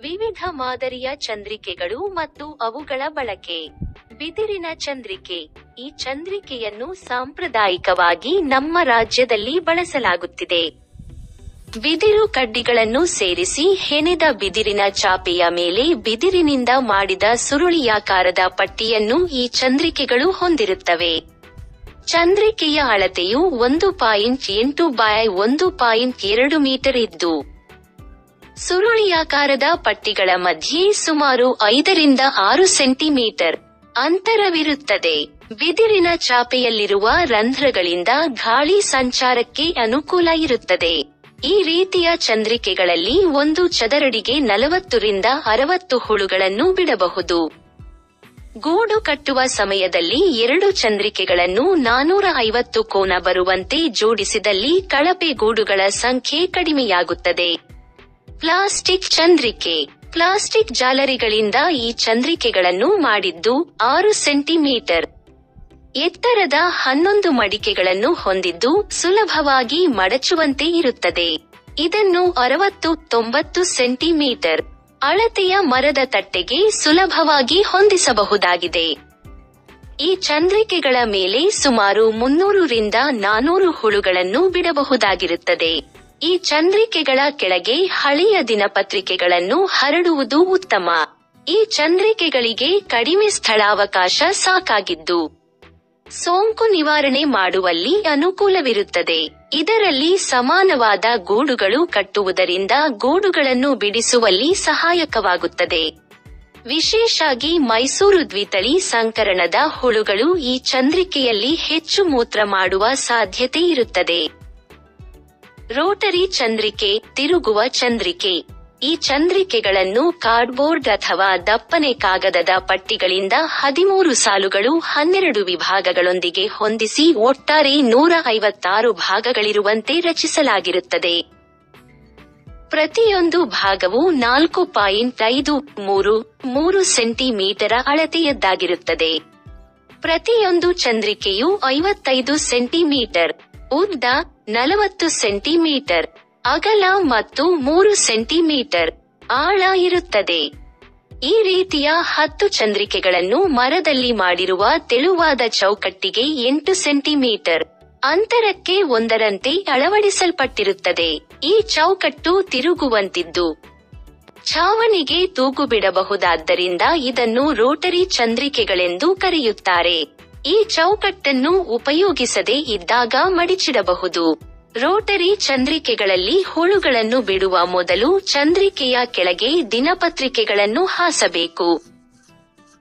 ವಿವಿಧ ಮಾದರಿಯ ಚಂದ್ರಿಕೆಗಳು ಮತ್ತು ಅವುಗಳ ಬಳಕೆ. ಬಿದಿರಿನ ಚಂದ್ರಿಕೆ. ಈ ಚಂದ್ರಿಕೆಯನ್ನು ಸಾಂಪ್ರದಾಯಿಕವಾಗಿ ನಮ್ಮ ರಾಜ್ಯದಲ್ಲಿ ಬಳಸಲಾಗುತ್ತಿದೆ. ಬಿದಿರು ಕಡ್ಡಿಗಳನ್ನು ಸೇರಿಸಿ ಹೆಣೆದ ಬಿದಿರಿನ ಚಾಪೆಯ ಮೇಲೆ ಬಿದಿರಿನಿಂದ ಮಾಡಿದ ಸುರುಳಿಯಾಕಾರದ ಪಟ್ಟಿಯನ್ನು ಈ ಚಂದ್ರಿಕೆಗಳು ಹೊಂದಿರುತ್ತವೆ. ಚಂದ್ರಿಕೆಯ ಅಳತೆಯು 1.8 by 1.2 ಮೀಟರ್ ಇದ್ದು, ಸುರುಳಿಯಾಕಾರದ ಪಟ್ಟಿಗಳ ಮಧ್ಯೆ ಸುಮಾರು 5 ರಿಂದ 6 ಸೆಂಟಿಮೀಟರ್ ಅಂತರವಿರುತ್ತದೆ. ಬಿದಿರಿನ ಚಾಪೆಯಲ್ಲಿರುವ ರಂಧ್ರಗಳಿಂದ ಗಾಳಿ ಸಂಚಾರಕ್ಕೆ ಅನುಕೂಲ ಇರುತ್ತದೆ. ಈ ರೀತಿಯ ಚಂದ್ರಿಕೆಗಳಲ್ಲಿ ಒಂದು ಚದರಡಿಗೆ 40 ರಿಂದ 60 ಹುಳುಗಳನ್ನು ಬಿಡಬಹುದು. ಗೂಡು ಕಟ್ಟುವ ಸಮಯದಲ್ಲಿ 2 ಚಂದ್ರಿಕೆಗಳನ್ನು 450 ಕೋನ ಬರುವಂತೆ ಜೋಡಿಸಿದಲ್ಲಿ ಕಳಪೆ ಗೂಡುಗಳ ಸಂಖ್ಯೆ ಕಡಿಮೆಯಾಗುತ್ತದೆ. ಪ್ಲಾಸ್ಟಿಕ್ ಚಂದ್ರಿಕೆ. ಪ್ಲಾಸ್ಟಿಕ್ ಜಾಲರಿಗಳಿಂದ ಈ ಚಂದ್ರಿಕೆಗಳನ್ನು ಮಾಡಿದ್ದು 6 ಸೆಂಟಿಮೀಟರ್ ಎತ್ತರದ 11 ಮಡಿಕೆಗಳನ್ನು ಹೊಂದಿದ್ದು ಸುಲಭವಾಗಿ ಮಡಚುವಂತೆ ಇರುತ್ತದೆ. ಇದನ್ನು 60-90 ಸೆಂಟಿಮೀಟರ್ ಅಳತೆಯ ಮರದ ತಟ್ಟೆಗೆ ಸುಲಭವಾಗಿ ಹೊಂದಿಸಬಹುದಾಗಿದೆ. ಈ ಚಂದ್ರಿಕೆಗಳ ಮೇಲೆ ಸುಮಾರು 300 ರಿಂದ 400 ಹುಳುಗಳನ್ನು ಬಿಡಬಹುದಾಗಿರುತ್ತದೆ. ಈ ಚಂದ್ರಿಕೆಗಳ ಕೆಳಗೆ ಹಳೆಯ ದಿನಪತ್ರಿಕೆಗಳನ್ನು ಹರಡುವುದು ಉತ್ತಮ. ಈ ಚಂದ್ರಿಕೆಗಳಿಗೆ ಕಡಿಮೆ ಸ್ಥಳಾವಕಾಶ ಸಾಕಾಗಿದ್ದು, ಸೋಂಕು ನಿವಾರಣೆ ಮಾಡುವಲ್ಲಿ ಅನುಕೂಲವಿರುತ್ತದೆ. ಇದರಲ್ಲಿ ಸಮಾನವಾದ ಗೂಡುಗಳು ಕಟ್ಟುವುದರಿಂದ ಗೂಡುಗಳನ್ನು ಬಿಡಿಸುವಲ್ಲಿ ಸಹಾಯಕವಾಗುತ್ತದೆ. ವಿಶೇಷಾಗಿ ಮೈಸೂರು ದ್ವಿತಳಿ ಸಂಕರಣದ ಹುಳುಗಳು ಈ ಚಂದ್ರಿಕೆಯಲ್ಲಿ ಹೆಚ್ಚು ಮೂತ್ರ ಮಾಡುವ ಸಾಧ್ಯತೆ ಇರುತ್ತದೆ. ರೋಟರಿ ಚಂದ್ರಿಕೆ. ತಿರುಗುವ ಚಂದ್ರಿಕೆ. ಈ ಚಂದ್ರಿಕೆಗಳನ್ನು ಕಾರ್ಡ್ಬೋರ್ಡ್ ಅಥವಾ ದಪ್ಪನೆ ಕಾಗದದ ಪಟ್ಟಿಗಳಿಂದ 13 ಸಾಲುಗಳು 12 ವಿಭಾಗಗಳೊಂದಿಗೆ ಹೊಂದಿಸಿ ಒಟ್ಟಾರೆ 156 ಭಾಗಗಳಿರುವಂತೆ ರಚಿಸಲಾಗಿರುತ್ತದೆ. ಪ್ರತಿಯೊಂದು ಭಾಗವು 4.53 ಸೆಂಟಿಮೀಟರ ಅಳತೆಯದ್ದಾಗಿರುತ್ತದೆ. ಪ್ರತಿಯೊಂದು ಚಂದ್ರಿಕೆಯು 55 ಸೆಂಟಿಮೀಟರ್ ಉದ್ದ, 40 ಸೆಂಟಿಮೀಟರ್ ಅಗಲ ಮತ್ತು 3 ಸೆಂಟಿಮೀಟರ್ ಆಳ ಇರುತ್ತದೆ. ಈ ರೀತಿಯ 10 ಚಂದ್ರಿಕೆಗಳನ್ನು ಮರದಲ್ಲಿ ಮಾಡಿರುವ ತೆಳುವಾದ ಚೌಕಟ್ಟಿಗೆ 8 ಸೆಂಟಿಮೀಟರ್ ಅಂತರಕ್ಕೆ ಒಂದರಂತೆ ಅಳವಡಿಸಲ್ಪಟ್ಟಿರುತ್ತದೆ. ಈ ಚೌಕಟ್ಟು ತಿರುಗುವಂತಿದ್ದು ಛಾವಣಿಗೆ ತೂಗು ಬಿಡಬಹುದಾದ್ದರಿಂದ ಇದನ್ನು ರೋಟರಿ ಚಂದ್ರಿಕೆಗಳೆಂದು ಕರೆಯುತ್ತಾರೆ. ಈ ಚೌಕಟ್ಟನ್ನು ಉಪಯೋಗಿಸದೇ ಇದ್ದಾಗ ಮಡಿಚಿಡಬಹುದು. ರೋಟರಿ ಚಂದ್ರಿಕೆಗಳಲ್ಲಿ ಹುಳುಗಳನ್ನು ಬಿಡುವ ಮೊದಲು ಚಂದ್ರಿಕೆಯ ಕೆಳಗೆ ದಿನಪತ್ರಿಕೆಗಳನ್ನು ಹಾಸಬೇಕು.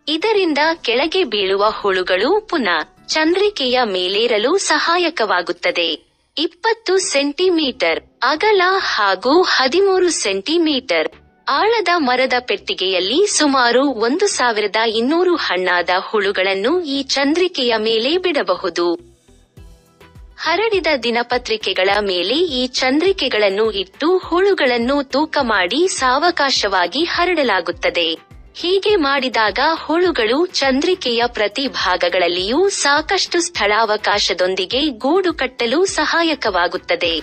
ಇದರಿಂದ ಕೆಳಗೆ ಬೀಳುವ ಹುಳುಗಳು ಪುನಃ ಚಂದ್ರಿಕೆಯ ಮೇಲೇರಲು ಸಹಾಯಕವಾಗುತ್ತದೆ. 20 ಸೆಂಟಿಮೀಟರ್ ಅಗಲ ಹಾಗೂ 13 ಸೆಂಟಿಮೀಟರ್ ಆಳದ ಮರದ ಪೆಟ್ಟಿಗೆಯಲ್ಲಿ ಸುಮಾರು 1200 ಹಣ್ಣಾದ ಹುಳುಗಳನ್ನು ಈ ಚಂದ್ರಿಕೆಯ ಮೇಲೆ ಬಿಡಬಹುದು. ಹರಡಿದ ದಿನಪತ್ರಿಕೆಗಳ ಮೇಲೆ ಈ ಚಂದ್ರಿಕೆಗಳನ್ನು ಇಟ್ಟು ಹುಳುಗಳನ್ನು ತೂಕ ಮಾಡಿ ಸಾವಕಾಶವಾಗಿ ಹರಡಲಾಗುತ್ತದೆ. ಹೀಗೆ ಮಾಡಿದಾಗ ಹುಳುಗಳು ಚಂದ್ರಿಕೆಯ ಪ್ರತಿ ಭಾಗಗಳಲ್ಲಿಯೂ ಸಾಕಷ್ಟು ಸ್ಥಳಾವಕಾಶದೊಂದಿಗೆ ಗೂಡು ಕಟ್ಟಲು ಸಹಾಯಕವಾಗುತ್ತದೆ.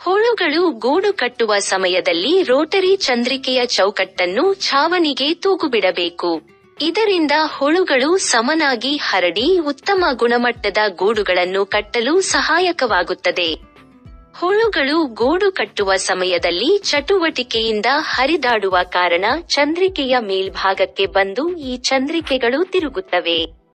ಹುಳುಗಳು ಗೂಡು ಕಟ್ಟುವ ಸಮಯದಲ್ಲಿ ರೋಟರಿ ಚಂದ್ರಿಕೆಯ ಚೌಕಟ್ಟನ್ನು ಛಾವಣಿಗೆ ತೂಗುಬಿಡಬೇಕು. ಇದರಿಂದ ಹುಳುಗಳು ಸಮನಾಗಿ ಹರಡಿ ಉತ್ತಮ ಗುಣಮಟ್ಟದ ಗೂಡುಗಳನ್ನು ಕಟ್ಟಲು ಸಹಾಯಕವಾಗುತ್ತದೆ. ಹುಳುಗಳು ಗೂಡು ಕಟ್ಟುವ ಸಮಯದಲ್ಲಿ ಚಟುವಟಿಕೆಯಿಂದ ಹರಿದಾಡುವ ಕಾರಣ ಚಂದ್ರಿಕೆಯ ಮೇಲ್ಭಾಗಕ್ಕೆ ಬಂದು ಈ ಚಂದ್ರಿಕೆಗಳು ತಿರುಗುತ್ತವೆ.